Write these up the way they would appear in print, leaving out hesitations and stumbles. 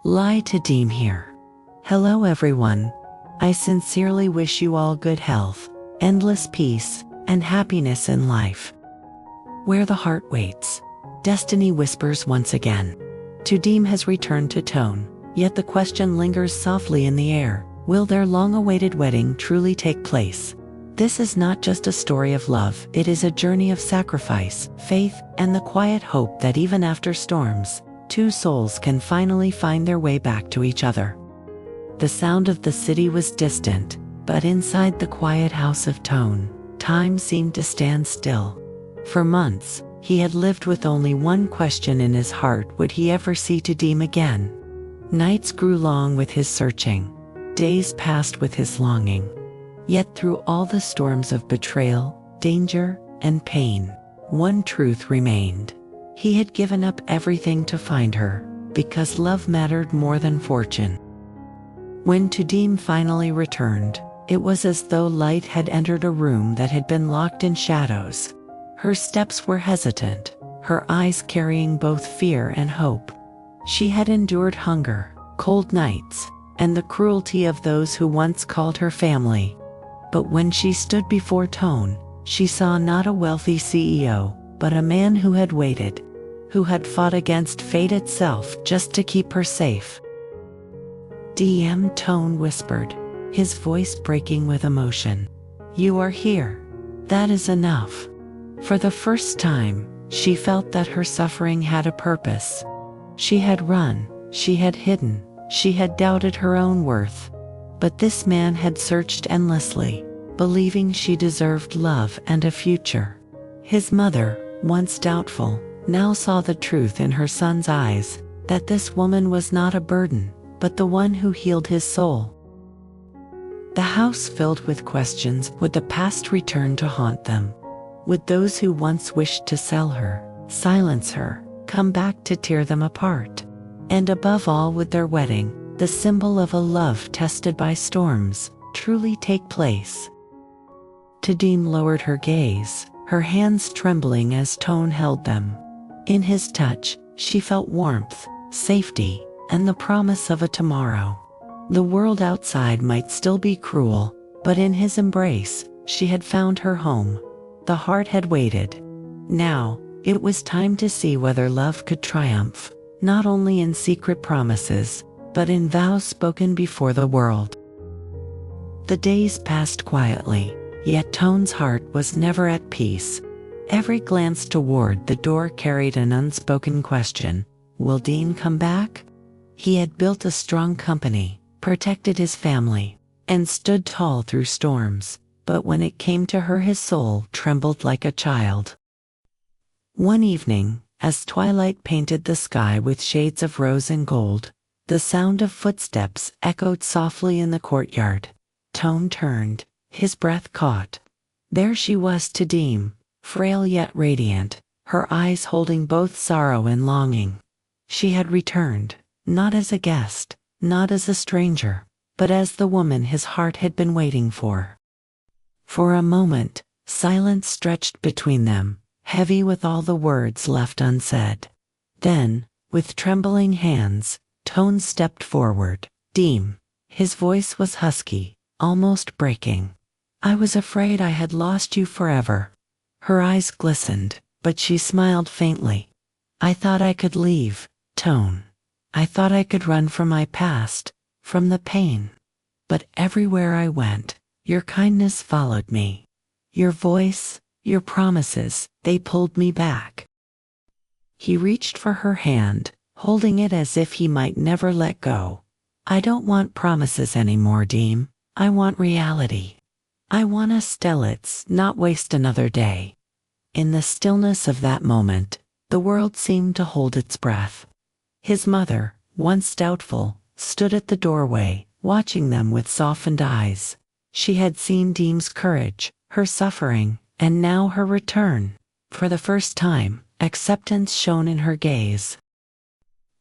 Ly Tu Diem here. Hello everyone. I sincerely wish you all good health, endless peace, and happiness in life. Where the heart waits, destiny whispers once again. Tu Diem has returned to Toan, yet the question lingers softly in the air. Will their long-awaited wedding truly take place? This is not just a story of love, it is a journey of sacrifice, faith, and the quiet hope that even after storms, two souls can finally find their way back to each other. The sound of the city was distant, but inside the quiet house of Toan, time seemed to stand still. For months, he had lived with only one question in his heart: would he ever see Tu Diem again? Nights grew long with his searching, days passed with his longing. Yet through all the storms of betrayal, danger, and pain, one truth remained. He had given up everything to find her, because love mattered more than fortune. When Tu Diem finally returned, it was as though light had entered a room that had been locked in shadows. Her steps were hesitant, her eyes carrying both fear and hope. She had endured hunger, cold nights, and the cruelty of those who once called her family. But when she stood before Toan, she saw not a wealthy CEO, but a man who had waited, who had fought against fate itself just to keep her safe. "Diem," Toan whispered, his voice breaking with emotion. "You are here. That is enough." For the first time, she felt that her suffering had a purpose. She had run, she had hidden, she had doubted her own worth. But this man had searched endlessly, believing she deserved love and a future. His mother, once doubtful, now saw the truth in her son's eyes, that this woman was not a burden, but the one who healed his soul. The house filled with questions. Would the past return to haunt them? Would those who once wished to sell her, silence her, come back to tear them apart? And above all, would their wedding, the symbol of a love tested by storms, truly take place? Tu Diem lowered her gaze, her hands trembling as Toan held them. In his touch, she felt warmth, safety, and the promise of a tomorrow. The world outside might still be cruel, but in his embrace, she had found her home. The heart had waited. Now, it was time to see whether love could triumph, not only in secret promises, but in vows spoken before the world. The days passed quietly, yet Toan's heart was never at peace. Every glance toward the door carried an unspoken question: will Diem come back? He had built a strong company, protected his family, and stood tall through storms, but when it came to her, his soul trembled like a child. One evening, as twilight painted the sky with shades of rose and gold, the sound of footsteps echoed softly in the courtyard. Toan turned, his breath caught. There she was, Tu Diem, frail yet radiant, her eyes holding both sorrow and longing. She had returned, not as a guest, not as a stranger, but as the woman his heart had been waiting for. For a moment, silence stretched between them, heavy with all the words left unsaid. Then, with trembling hands, Toan stepped forward. "Diem." His voice was husky, almost breaking. "I was afraid I had lost you forever." Her eyes glistened, but she smiled faintly. "I thought I could leave, Toan. I thought I could run from my past, from the pain. But everywhere I went, your kindness followed me. Your voice, your promises, they pulled me back." He reached for her hand, holding it as if he might never let go. "I don't want promises anymore, Diem. I want reality. I want us to let's not waste another day." In the stillness of that moment, the world seemed to hold its breath. His mother, once doubtful, stood at the doorway, watching them with softened eyes. She had seen Diem's courage, her suffering, and now her return. For the first time, acceptance shone in her gaze.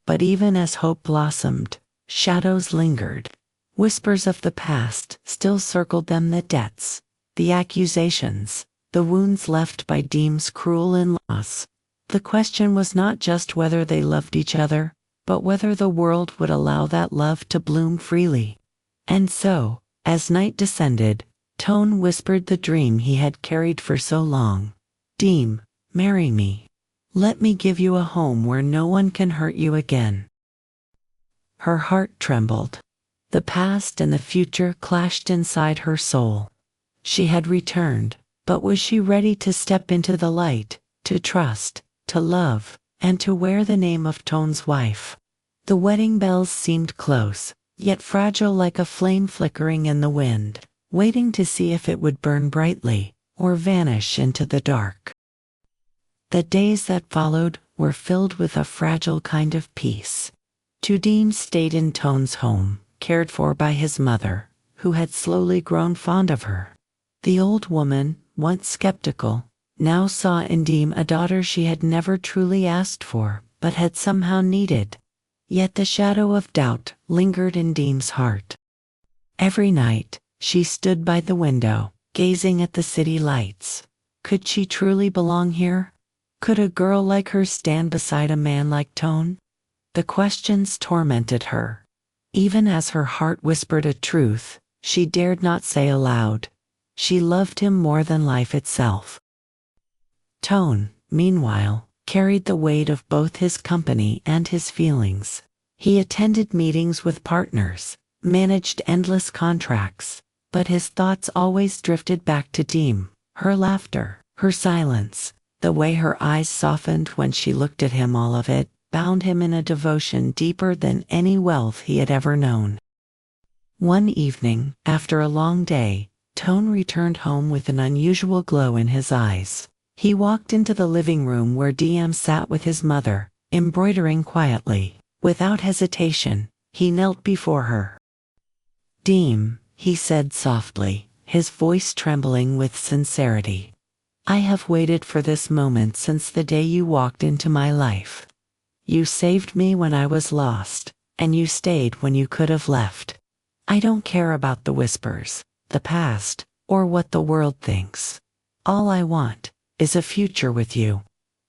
But even as hope blossomed, shadows lingered. Whispers of the past still circled them: the debts, the accusations, the wounds left by Diem's cruel in-laws. The question was not just whether they loved each other, but whether the world would allow that love to bloom freely. And so, as night descended, Toan whispered the dream he had carried for so long. Diem, marry me. Let me give you a home where no one can hurt you again. Her heart trembled. The past and the future clashed inside her soul. She had returned, but was she ready to step into the light, to trust, to love, and to wear the name of Toan's wife? The wedding bells seemed close, yet fragile, like a flame flickering in the wind, waiting to see if it would burn brightly or vanish into the dark. The days that followed were filled with a fragile kind of peace. Tu Diem stayed in Toan's home, cared for by his mother, who had slowly grown fond of her. The old woman, once skeptical, now saw in Diem a daughter she had never truly asked for, but had somehow needed. Yet the shadow of doubt lingered in Diem's heart. Every night, she stood by the window, gazing at the city lights. Could she truly belong here? Could a girl like her stand beside a man like Toan? The questions tormented her. Even as her heart whispered a truth, she dared not say aloud. She loved him more than life itself. Toan, meanwhile, carried the weight of both his company and his feelings. He attended meetings with partners, managed endless contracts, but his thoughts always drifted back to Diem, her laughter, her silence, the way her eyes softened when she looked at him. All of it bound him in a devotion deeper than any wealth he had ever known. One evening, after a long day, Toan returned home with an unusual glow in his eyes. He walked into the living room where Diem sat with his mother, embroidering quietly. Without hesitation, he knelt before her. Diem, he said softly, his voice trembling with sincerity. I have waited for this moment since the day you walked into my life. You saved me when I was lost, and you stayed when you could have left. I don't care about the whispers, the past, or what the world thinks. All I want is a future with you.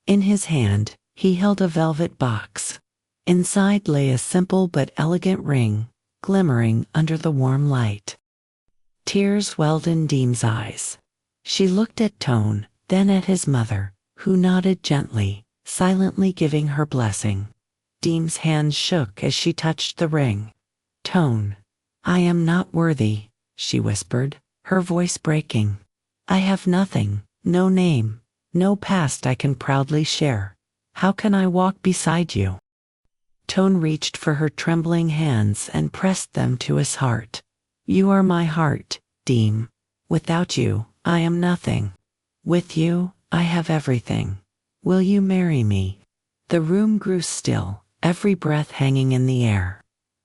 In his hand, he held a velvet box. Inside lay a simple but elegant ring, glimmering under the warm light. Tears welled in Diem's eyes. She looked at Toan, then at his mother, who nodded gently, silently giving her blessing. Diem's hands shook as she touched the ring. Toan, I am not worthy, she whispered, her voice breaking. I have nothing, no name, no past I can proudly share. How can I walk beside you? Toan reached for her trembling hands and pressed them to his heart. You are my heart, Diem. Without you, I am nothing. With you, I have everything. Will you marry me? The room grew still, every breath hanging in the air.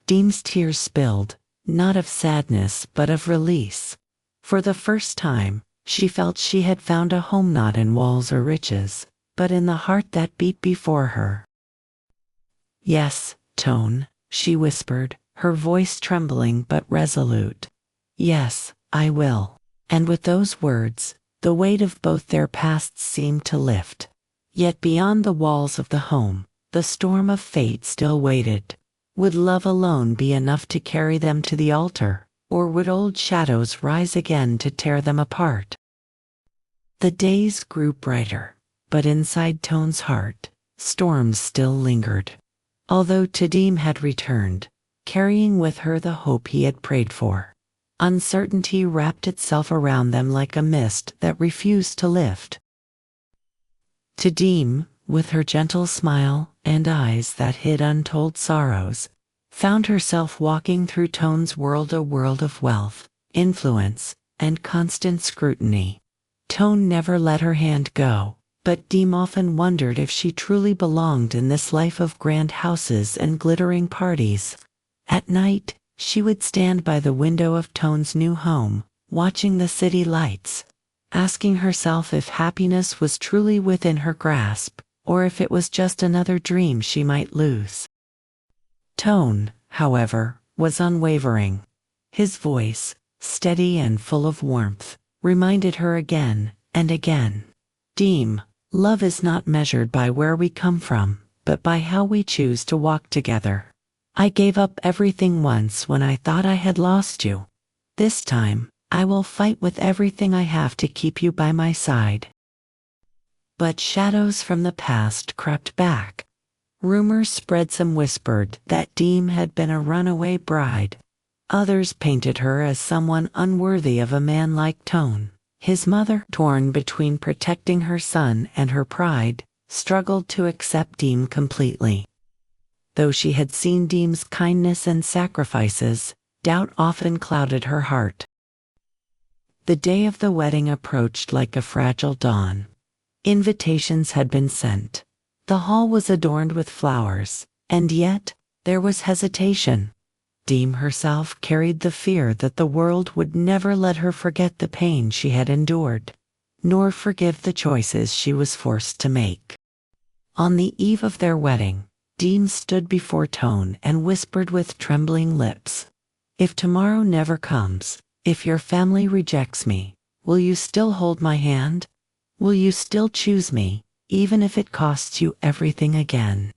Diem's tears spilled, not of sadness but of release. For the first time, she felt she had found a home not in walls or riches, but in the heart that beat before her. Yes, Toan, she whispered, her voice trembling but resolute. Yes, I will. And with those words, the weight of both their pasts seemed to lift. Yet beyond the walls of the home, the storm of fate still waited. Would love alone be enough to carry them to the altar, or would old shadows rise again to tear them apart? The days grew brighter, but inside Toan's heart, storms still lingered. Although Tu Diem had returned, carrying with her the hope he had prayed for, uncertainty wrapped itself around them like a mist that refused to lift. Tu Diem, with her gentle smile and eyes that hid untold sorrows, found herself walking through Toan's world, a world of wealth, influence, and constant scrutiny. Toan never let her hand go, but Diem often wondered if she truly belonged in this life of grand houses and glittering parties. At night, she would stand by the window of Toan's new home, watching the city lights, asking herself if happiness was truly within her grasp, or if it was just another dream she might lose. Toan, however, was unwavering. His voice, steady and full of warmth, reminded her again and again. Diem, love is not measured by where we come from, but by how we choose to walk together. I gave up everything once when I thought I had lost you. This time, I will fight with everything I have to keep you by my side. But shadows from the past crept back. Rumors spread, some whispered that Diem had been a runaway bride. Others painted her as someone unworthy of a man like Toan. His mother, torn between protecting her son and her pride, struggled to accept Diem completely. Though she had seen Diem's kindness and sacrifices, doubt often clouded her heart. The day of the wedding approached like a fragile dawn. Invitations had been sent. The hall was adorned with flowers, and yet there was hesitation. Diem herself carried the fear that the world would never let her forget the pain she had endured, nor forgive the choices she was forced to make. On the eve of their wedding, Diem stood before Toan and whispered with trembling lips, "If tomorrow never comes, if your family rejects me, will you still hold my hand? Will you still choose me, even if it costs you everything again?"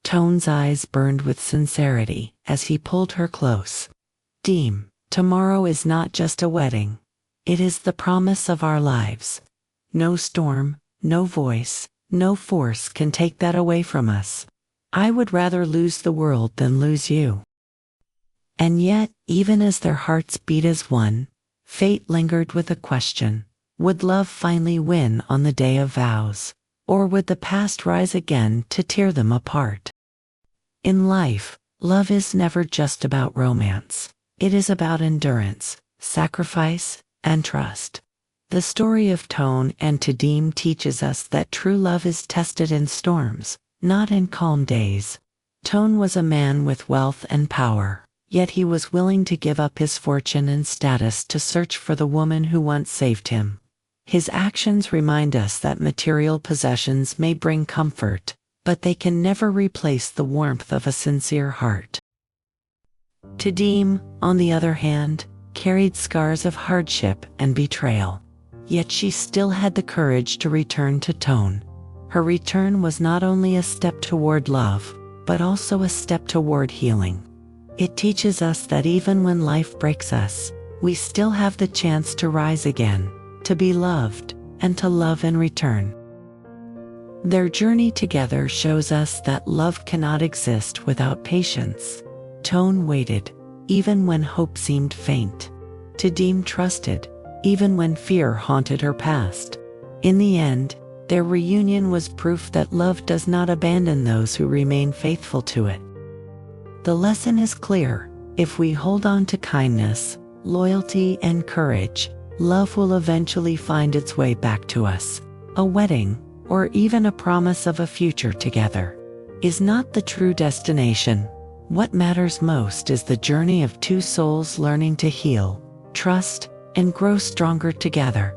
Toan's eyes burned with sincerity as he pulled her close. "Diem, tomorrow is not just a wedding. It is the promise of our lives. No storm, no voice, no force can take that away from us. I would rather lose the world than lose you." And yet, even as their hearts beat as one, fate lingered with a question. Would love finally win on the day of vows? Or would the past rise again to tear them apart? In life, love is never just about romance. It is about endurance, sacrifice, and trust. The story of Toan and Tu Diem teaches us that true love is tested in storms, not in calm days. Toan was a man with wealth and power, yet he was willing to give up his fortune and status to search for the woman who once saved him. His actions remind us that material possessions may bring comfort, but they can never replace the warmth of a sincere heart. Tu Diem, on the other hand, carried scars of hardship and betrayal. Yet she still had the courage to return to Toan. Her return was not only a step toward love, but also a step toward healing. It teaches us that even when life breaks us, we still have the chance to rise again, to be loved, and to love in return. Their journey together shows us that love cannot exist without patience. Toan waited, even when hope seemed faint. Tu Diem trusted, even when fear haunted her past. In the end, their reunion was proof that love does not abandon those who remain faithful to it. The lesson is clear: if we hold on to kindness, loyalty, and courage, love will eventually find its way back to us. A wedding, or even a promise of a future together, is not the true destination. What matters most is the journey of two souls learning to heal, trust, and grow stronger together.